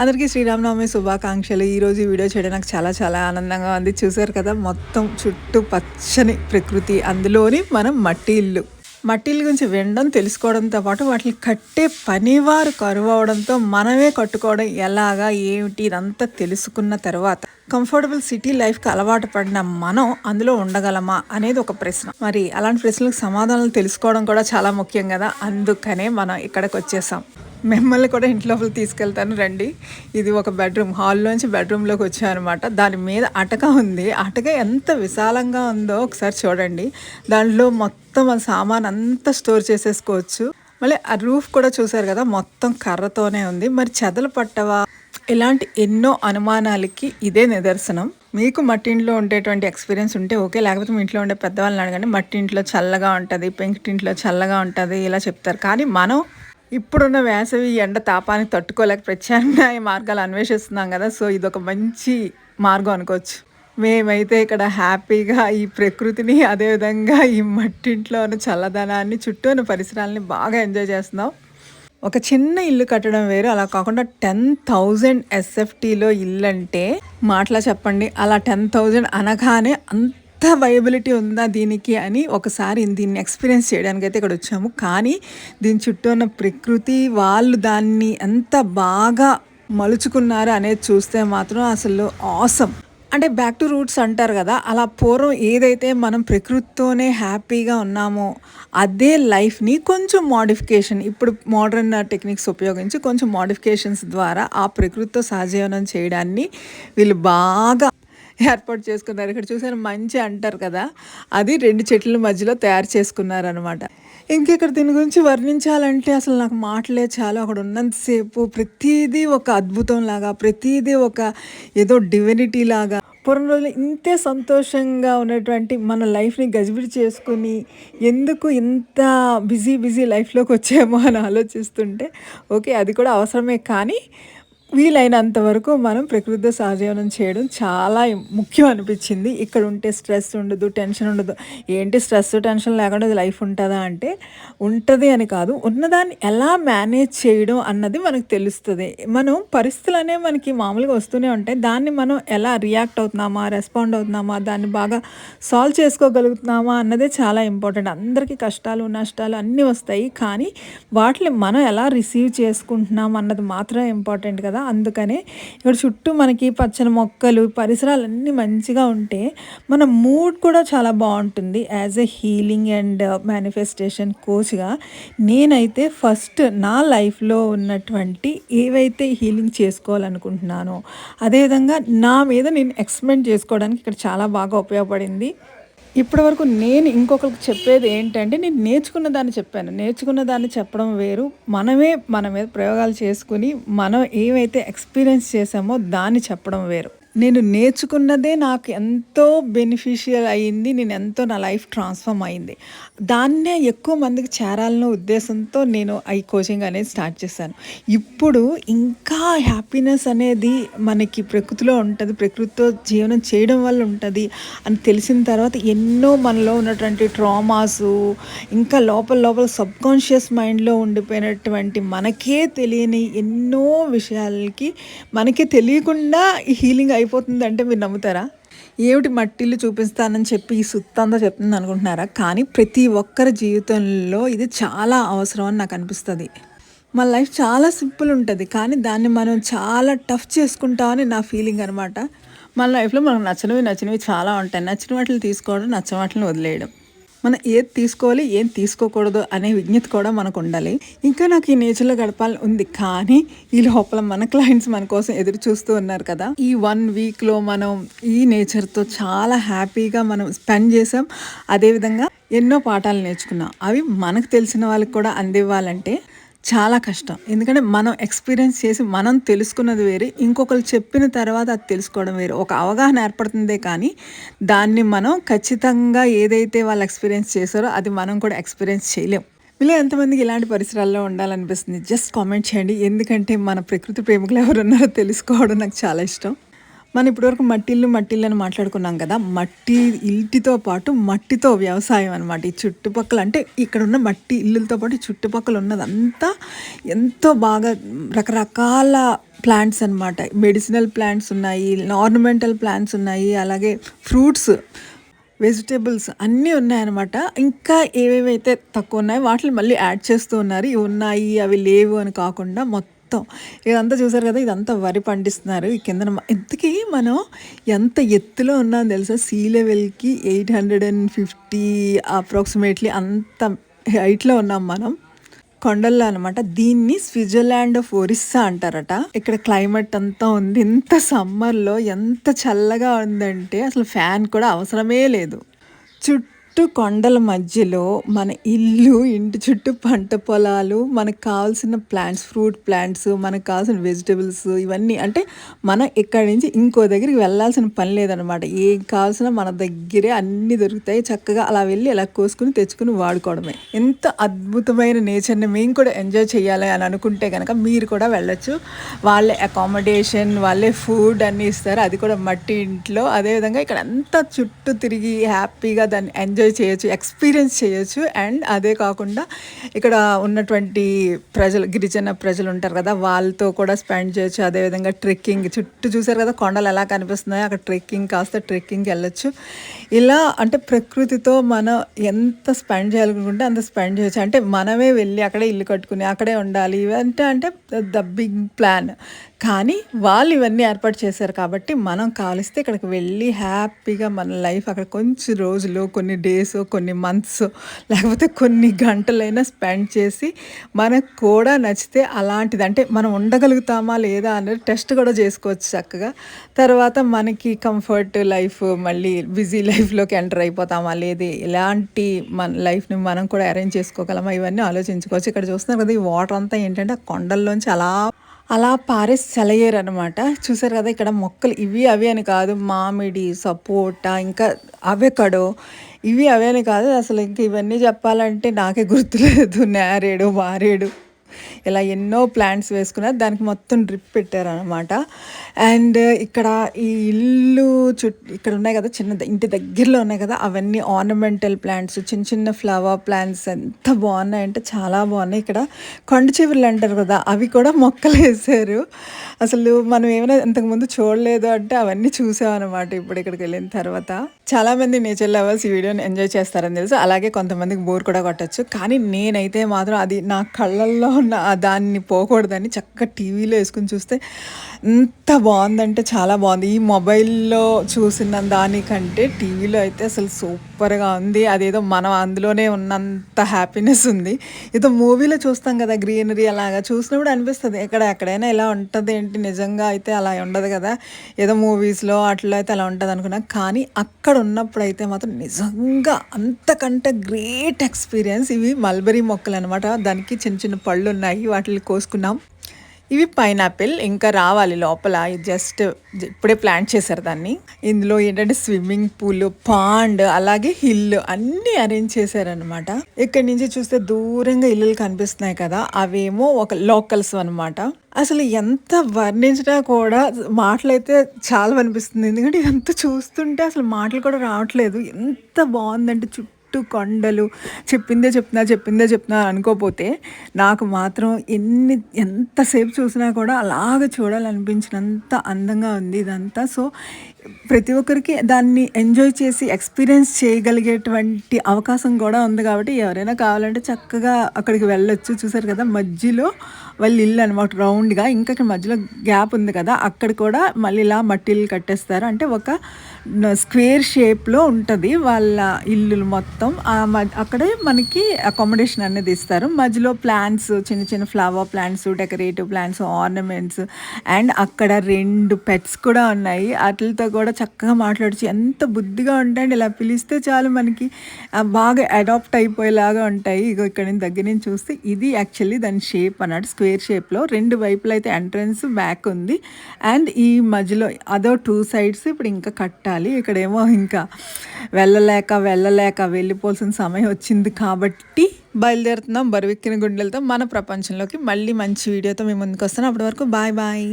అందరికీ శ్రీరామనవమి శుభాకాంక్షలు. ఈరోజు ఈ వీడియో చేయడం నాకు చాలా చాలా ఆనందంగా ఉంది. చూసారు కదా, మొత్తం చుట్టూ పచ్చని ప్రకృతి, అందులోని మనం మట్టి ఇల్లు. మట్టి ఇల్లు గురించి వినడం, తెలుసుకోవడంతో పాటు వాటిని కట్టే పనివారు కరువవడంతో మనమే కట్టుకోవడం ఎలాగా ఏమిటి ఇదంతా తెలుసుకున్న తర్వాత కంఫర్టబుల్ సిటీ లైఫ్కి అలవాటు పడిన మనం అందులో ఉండగలమా అనేది ఒక ప్రశ్న. మరి అలాంటి ప్రశ్నలకు సమాధానాలు తెలుసుకోవడం కూడా చాలా ముఖ్యం కదా. అందుకనే మనం ఇక్కడికి వచ్చేసాం. మిమ్మల్ని కూడా ఇంట్లోపల తీసుకెళ్తాను రండి. ఇది ఒక బెడ్రూమ్, హాల్లోంచి బెడ్రూమ్లోకి వచ్చామన్నమాట. దాని మీద అటక ఉంది. అటక ఎంత విశాలంగా ఉందో ఒకసారి చూడండి. దాంట్లో మొత్తం మన సామాన్ అంతా స్టోర్ చేసేసుకోవచ్చు. మళ్ళీ ఆ రూఫ్ కూడా చూసారు కదా, మొత్తం కర్రతోనే ఉంది. మరి చెదలు పట్టవా, ఇలాంటి ఎన్నో అనుమానాలకి ఇదే నిదర్శనం. మీకు మట్టింట్లో ఉండేటువంటి ఎక్స్పీరియన్స్ ఉంటే ఓకే, లేకపోతే మీ ఇంట్లో ఉండే పెద్దవాళ్ళని అడగండి. మట్టింట్లో చల్లగా ఉంటుంది, పెంకిటింట్లో చల్లగా ఉంటుంది ఇలా చెప్తారు. కానీ మనం ఇప్పుడున్న వేసవి ఎండ తాపానికి తట్టుకోలేక ప్రత్యామ్నాయ మార్గాలు అన్వేషిస్తున్నాం కదా. సో ఇదొక మంచి మార్గం అనుకోవచ్చు. మేమైతే ఇక్కడ హ్యాపీగా ఈ ప్రకృతిని, అదేవిధంగా ఈ మట్టింట్లో ఉన్న చల్లదనాన్ని, చుట్టూ ఉన్న పరిసరాలని బాగా ఎంజాయ్ చేస్తున్నాం. ఒక చిన్న ఇల్లు కట్టడం వేరు, అలా కాకుండా 10,000 SFTలో ఇల్లు అంటే మాటలా చెప్పండి. అలా 10,000 అనగానే ఎంత వైబిలిటీ ఉందా దీనికి అని ఒకసారి దీన్ని ఎక్స్పీరియన్స్ చేయడానికి అయితే ఇక్కడ వచ్చాము. కానీ దీని చుట్టూ ఉన్న ప్రకృతి, వాళ్ళు దాన్ని ఎంత బాగా మలుచుకున్నారు అనేది చూస్తే మాత్రం అసలు ఆసమ్. అంటే బ్యాక్ టు రూట్స్ అంటారు కదా, అలా పూర్వం ఏదైతే మనం ప్రకృతితోనే హ్యాపీగా ఉన్నామో అదే లైఫ్ని కొంచెం మోడిఫికేషన్, ఇప్పుడు మోడర్న్ టెక్నిక్స్ ఉపయోగించి కొంచెం మోడిఫికేషన్స్ ద్వారా ఆ ప్రకృతితో సహజీవనం చేయడాన్ని వీళ్ళు బాగా ఏర్పాటు చేసుకున్నారు. ఇక్కడ చూసారు మంచి అంటారు కదా, అది 2 చెట్ల మధ్యలో తయారు చేసుకున్నారనమాట. ఇంకెక్కడ దీని గురించి వర్ణించాలంటే అసలు నాకు మాటలే చాలు. అక్కడ ఉన్నంతసేపు ప్రతిదీ ఒక అద్భుతం లాగా, ప్రతిదీ ఒక ఏదో డివినిటీ లాగా. పూర్వం రోజులు ఇంతే సంతోషంగా ఉన్నటువంటి మన లైఫ్ని గజిబిడి చేసుకుని ఎందుకు ఇంత బిజీ లైఫ్లోకి వచ్చామో అని ఆలోచిస్తుంటే ఓకే, అది కూడా అవసరమే. కానీ వీలైనంత వరకు మనం ప్రకృతితో సహజీవనం చేయడం చాలా ముఖ్యం అనిపించింది. ఇక్కడ ఉంటే స్ట్రెస్ ఉండదు, టెన్షన్ ఉండదు. ఏంటి స్ట్రెస్ టెన్షన్ లేకుండా లైఫ్ ఉంటుందా అంటే ఉంటుంది అని కాదు, ఉన్నదాన్ని ఎలా మేనేజ్ చేయడం అన్నది మనకు తెలుస్తుంది. మనం పరిస్థితులు అనేవి మనకి మామూలుగా వస్తూనే ఉంటాయి. దాన్ని మనం ఎలా రియాక్ట్ అవుతున్నామా, రెస్పాండ్ అవుతున్నామా, దాన్ని బాగా సాల్వ్ చేసుకోగలుగుతున్నామా అన్నదే చాలా ఇంపార్టెంట్. అందరికీ కష్టాలు నష్టాలు అన్నీ వస్తాయి, కానీ వాటిని మనం ఎలా రిసీవ్ చేసుకుంటున్నాం అన్నది మాత్రమే ఇంపార్టెంట్ కదా. అందుకనే ఇక్కడ చుట్టూ మనకి పచ్చని మొక్కలు, పరిసరాలన్నీ మంచిగా ఉంటే మన మూడ్ కూడా చాలా బాగుంటుంది. As a healing and manifestation కోచ్గా నేనైతే ఫస్ట్ నా లైఫ్లో ఉన్నటువంటి ఏవైతే హీలింగ్ చేసుకోవాలనుకుంటున్నానో అదేవిధంగా నా మీద నేను ఎక్స్పెరిమెంట్ చేసుకోవడానికి ఇక్కడ చాలా బాగా ఉపయోగపడింది. ఇప్పటి వరకు నేను ఇంకొకరికి చెప్పేది ఏంటంటే, నేను నేర్చుకున్న దాన్ని చెప్పాను. నేర్చుకున్న దాన్ని చెప్పడం వేరు, మనమే మన మీద ప్రయోగాలు చేసుకుని మనం ఏవైతే ఎక్స్పీరియన్స్ చేసామో దాన్ని చెప్పడం వేరు. నేను నేర్చుకున్నదే నాకు ఎంతో బెనిఫిషియల్ అయ్యింది, నేను ఎంతో నా లైఫ్ ట్రాన్స్ఫార్మ్ అయింది. దాన్నే ఎక్కువ మందికి చేరాలన్న ఉద్దేశంతో నేను ఈ కోచింగ్ అనేది స్టార్ట్ చేశాను. ఇప్పుడు ఇంకా హ్యాపీనెస్ అనేది మనకి ప్రకృతిలో ఉంటుంది, ప్రకృతితో జీవనం చేయడం వల్ల ఉంటుంది అని తెలిసిన తర్వాత ఎన్నో మనలో ఉన్నటువంటి ట్రామాసు, ఇంకా లోపల సబ్కాన్షియస్ మైండ్లో ఉండిపోయినటువంటి మనకే తెలియని ఎన్నో విషయాలకి మనకి తెలియకుండా ఈ హీలింగ్ అయిపోతుంది అంటే మీరు నమ్ముతారా? ఏమిటి మట్టిల్లు చూపిస్తానని చెప్పి ఈ సుత్తంతా చెప్తుంది అనుకుంటున్నారా? కానీ ప్రతి ఒక్కరి జీవితంలో ఇది చాలా అవసరం అని నాకు అనిపిస్తుంది. మన లైఫ్ చాలా సింపుల్ ఉంటుంది, కానీ దాన్ని మనం చాలా టఫ్ చేసుకుంటామని నా ఫీలింగ్ అనమాట. మన లైఫ్లో మనకు నచ్చినవి చాలా ఉంటాయి. నచ్చిన వాటిని తీసుకోవడం, నచ్చిన వాటిని వదిలేయడం. మనం ఏది తీసుకోవాలి, ఏం తీసుకోకూడదు అనే విజ్ఞత కూడా మనకు ఉండాలి. ఇంకా నాకు ఈ నేచర్లో గడపాలని ఉంది, కానీ ఈ లోపల మన క్లయింట్స్ మన కోసం ఎదురు చూస్తూ ఉన్నారు కదా. ఈ 1 వీక్లో మనం ఈ నేచర్తో చాలా హ్యాపీగా మనం స్పెండ్ చేసాం. అదేవిధంగా ఎన్నో పాఠాలు నేర్చుకున్నాం. అవి మనకు తెలిసిన వాళ్ళకి కూడా అందివ్వాలంటే చాలా కష్టం. ఎందుకంటే మనం ఎక్స్పీరియన్స్ చేసి మనం తెలుసుకున్నది వేరే, ఇంకొకరు చెప్పిన తర్వాత అది తెలుసుకోవడం వేరే. ఒక అవగాహన ఏర్పడుతుందే కానీ దాన్ని మనం ఖచ్చితంగా ఏదైతే వాళ్ళు ఎక్స్పీరియన్స్ చేశారో అది మనం కూడా ఎక్స్పీరియన్స్ చేయలేం. మీలో ఎంతమందికి ఇలాంటి పరిసరాల్లో ఉండాలనిపిస్తుంది? జస్ట్ కామెంట్ చేయండి. ఎందుకంటే మన ప్రకృతి ప్రేమికులు ఎవరున్నారో తెలుసుకోవడం నాకు చాలా ఇష్టం. మనం ఇప్పటివరకు మట్టి ఇల్లు అని మాట్లాడుకున్నాం కదా. మట్టి ఇంటితో పాటు మట్టితో వ్యవసాయం అనమాట. ఈ చుట్టుపక్కల అంటే ఇక్కడ ఉన్న మట్టి ఇల్లులతో పాటు ఈ చుట్టుపక్కల ఉన్నదంతా ఎంతో బాగా రకరకాల ప్లాంట్స్ అనమాట. మెడిసినల్ ప్లాంట్స్ ఉన్నాయి, ఆర్నమెంటల్ ప్లాంట్స్ ఉన్నాయి, అలాగే ఫ్రూట్స్, వెజిటేబుల్స్ అన్నీ ఉన్నాయన్నమాట. ఇంకా ఏవేవైతే తక్కువ ఉన్నాయో వాటిని మళ్ళీ యాడ్ చేస్తూ ఉన్నారు. ఇవి ఉన్నాయి అవి లేవు అని కాకుండా మొత్తం ఇదంతా చూసారు కదా. ఇదంతా వరి పండిస్తున్నారు. ఈ కింద ఇంతకీ మనం ఎంత ఎత్తులో ఉన్నాం తెలుసా? సీ లెవెల్కి 850 అప్రాక్సిమేట్లీ అంత హైట్లో ఉన్నాం మనం, కొండల్లో అనమాట. దీన్ని స్విట్జర్లాండ్ ఆఫ్ ఒరిస్సా అంటారట. ఇక్కడ క్లైమేట్ అంతా ఉంది. ఇంత సమ్మర్లో ఎంత చల్లగా ఉందంటే అసలు ఫ్యాన్ కూడా అవసరమే లేదు. చుట్టూ కొండల మధ్యలో మన ఇల్లు, ఇంటి చుట్టూ పంట పొలాలు, మనకు కావాల్సిన ప్లాంట్స్, ఫ్రూట్ ప్లాంట్స్, మనకు కావాల్సిన వెజిటబుల్స్, ఇవన్నీ అంటే మనం ఇక్కడి నుంచి ఇంకో దగ్గరికి వెళ్ళాల్సిన పని లేదనమాట. ఏం కావాల్సిన మన దగ్గరే అన్నీ దొరుకుతాయి. చక్కగా అలా వెళ్ళి అలా కోసుకుని తెచ్చుకుని వాడుకోవడమే. ఎంత అద్భుతమైన నేచర్ని మేము కూడా ఎంజాయ్ చేయాలి అని అనుకుంటే కనుక మీరు కూడా వెళ్ళొచ్చు. వాళ్ళే అకామిడేషన్, వాళ్ళే ఫుడ్ అన్నీ ఇస్తారు. అది కూడా మట్టి ఇంట్లో. అదేవిధంగా ఇక్కడ అంతా చుట్టూ తిరిగి హ్యాపీగా దాన్ని ఎంజాయ్ చేయొచ్చు, ఎక్స్పీరియన్స్ చేయొచ్చు. అండ్ అదే కాకుండా ఇక్కడ ఉన్నటువంటి గిరిజన ప్రజలు ఉంటారు కదా, వాళ్ళతో కూడా స్పెండ్ చేయొచ్చు. అదేవిధంగా ట్రెక్కింగ్, చుట్టూ చూసారు కదా కొండలు ఎలా కనిపిస్తున్నాయో, అక్కడ ట్రెక్కింగ్కి వెళ్ళొచ్చు. ఇలా అంటే ప్రకృతితో మనం ఎంత స్పెండ్ చేయాలనుకుంటే అంత స్పెండ్ చేయొచ్చు. అంటే మనమే వెళ్ళి అక్కడే ఇల్లు కట్టుకుని అక్కడే ఉండాలి ఇవంటే ద బిగ్ ప్లాన్. కానీ వాళ్ళు ఇవన్నీ ఏర్పాటు చేశారు కాబట్టి మనం కాలిస్తే ఇక్కడికి వెళ్ళి హ్యాపీగా మన లైఫ్ అక్కడ కొంచెం రోజులు, కొన్ని డేస్, కొన్ని మంత్స్, లేకపోతే కొన్ని గంటలైనా స్పెండ్ చేసి మనకు కూడా నచ్చితే అలాంటిది అంటే మనం ఉండగలుగుతామా లేదా అనేది టెస్ట్ కూడా చేసుకోవచ్చు చక్కగా. తర్వాత మనకి కంఫర్ట్ లైఫ్, మళ్ళీ బిజీ లైఫ్లోకి ఎంటర్ అయిపోతామా లేదు, ఇలాంటి మన లైఫ్ని మనం కూడా అరేంజ్ చేసుకోగలమా, ఇవన్నీ ఆలోచించుకోవచ్చు. ఇక్కడ చూస్తున్నారు కదా, ఈ వాటర్ అంతా ఏంటంటే ఆ కొండల్లోంచి అలా పారేసి సెలయేరు అనమాట. చూసారు కదా ఇక్కడ మొక్కలు ఇవి అవి అని కాదు, మామిడి, సపోటా, ఇంకా అవెకడో, ఇవి అవే అని కాదు అసలు. ఇంక ఇవన్నీ చెప్పాలంటే నాకే గుర్తులేదు. నేరేడు, మారేడు, ఇలా ఎన్నో ప్లాంట్స్ వేసుకున్నారు. దానికి మొత్తం డ్రిప్ పెట్టారనమాట. అండ్ ఇక్కడ ఈ ఇల్లు ఇక్కడ ఉన్నాయి కదా, ఇంటి దగ్గరలో ఉన్నాయి కదా, అవన్నీ ఆర్నమెంటల్ ప్లాంట్స్, చిన్న చిన్న ఫ్లవర్ ప్లాంట్స్ ఎంత బాగున్నాయంటే చాలా బాగున్నాయి. ఇక్కడ కొండ చివరిలు అంటారు కదా, అవి కూడా మొక్కలు వేసారు. అసలు మనం ఏమైనా ఇంతకుముందు చూడలేదు అంటే అవన్నీ చూసామన్నమాట ఇప్పుడు ఇక్కడికి వెళ్ళిన తర్వాత. చాలామంది నేచర్ లవర్స్ ఈ వీడియోని ఎంజాయ్ చేస్తారని తెలుసు. అలాగే కొంతమందికి బోర్ కూడా కొట్టచ్చు. కానీ నేనైతే మాత్రం అది నా కళ్ళల్లో ఉన్న దాన్ని పోకూడదని చక్కగా టీవీలో వేసుకుని చూస్తే ఎంత బాగుందంటే చాలా బాగుంది. ఈ మొబైల్లో చూసిన దానికంటే టీవీలో అయితే అసలు సూపర్గా ఉంది. అదేదో మనం అందులోనే ఉన్నంత హ్యాపీనెస్ ఉంది. ఏదో మూవీలో చూస్తాం కదా గ్రీనరీ, అలాగా చూసినప్పుడు అనిపిస్తుంది ఎక్కడైనా ఇలా ఉంటుంది ఏంటి, నిజంగా అయితే అలా ఉండదు కదా, ఏదో మూవీస్లో అట్లా అయితే అలా ఉంటుంది అనుకున్నా. కానీ అక్కడ ఉన్నప్పుడు అయితే మాత్రం నిజంగా అంతకంటే గ్రేట్ ఎక్స్పీరియన్స్. ఇవి మల్బరీ మొక్కలు అనమాట. దానికి చిన్న చిన్న పళ్ళు ఉన్నాయి, వాటిని కోసుకున్నాం. ఇవి పైనాపిల్, ఇంకా రావాలి లోపల. జస్ట్ ఇప్పుడే ప్లాంట్ చేశారు దాన్ని. ఇందులో ఏంటంటే స్విమ్మింగ్ పూల్, పాండ్, అలాగే హిల్ అన్నీ అరేంజ్ చేశారనమాట. ఇక్కడి నుంచి చూస్తే దూరంగా ఇల్లులు కనిపిస్తున్నాయి కదా, అవేమో ఒక లోకల్స్ అనమాట. అసలు ఎంత వర్ణించినా కూడా మాటలైతే చాలా అనిపిస్తుంది. ఎందుకంటే ఇదంతా చూస్తుంటే అసలు మాటలు కూడా రావట్లేదు. ఎంత బాగుందంటే చుట్టూ కొండలు. చెప్పిందే చెప్తున్నా అనుకోపోతే నాకు మాత్రం ఎంతసేపు చూసినా కూడా అలాగ చూడాలనిపించినంత అందంగా ఉంది ఇదంతా. సో ప్రతి ఒక్కరికి దాన్ని ఎంజాయ్ చేసి ఎక్స్పీరియన్స్ చేయగలిగేటువంటి అవకాశం కూడా ఉంది. కాబట్టి ఎవరైనా కావాలంటే చక్కగా అక్కడికి వెళ్ళొచ్చు. చూసారు కదా మధ్యలో వాళ్ళ ఇల్లు అనమాట రౌండ్గా, ఇంకా ఇక్కడ మధ్యలో గ్యాప్ ఉంది కదా, అక్కడ కూడా మళ్ళీ ఇలా మట్టి ఇల్లు కట్టేస్తారు. అంటే ఒక స్క్వేర్ షేప్లో ఉంటుంది వాళ్ళ ఇల్లులు మొత్తం. అక్కడే మనకి అకామిడేషన్ అనేది ఇస్తారు. మధ్యలో ప్లాంట్స్, చిన్న చిన్న flower plants, decorative plants, ornaments, and అక్కడ 2 పెట్స్ కూడా ఉన్నాయి. వాటితో కూడా చక్కగా మాట్లాడచ్చు. ఎంత బుద్ధిగా ఉంటాయండి, ఇలా పిలిస్తే చాలు మనకి బాగా అడాప్ట్ అయిపోయేలాగా ఉంటాయి. ఇగో ఇక్కడ నుంచి దగ్గర నుంచి చూస్తే ఇది యాక్చువల్లీ దాని షేప్ అన్నట్టు, స్క్వేర్ షేప్లో 2 వైపులు అయితే ఎంట్రన్స్, బ్యాక్ ఉంది. అండ్ ఈ మధ్యలో అదో 2 సైడ్స్ ఇప్పుడు ఇంకా కట్టాలి. ఇక్కడేమో ఇంకా వెళ్ళలేక వెళ్ళిపోవాల్సిన సమయం వచ్చింది కాబట్టి బయలుదేరుతున్నాం బరువెక్కిన గుండెలతో మన ప్రపంచంలోకి. మళ్ళీ మంచి వీడియోతో మేము ముందుకు వస్తాను. అప్పటి వరకు బాయ్.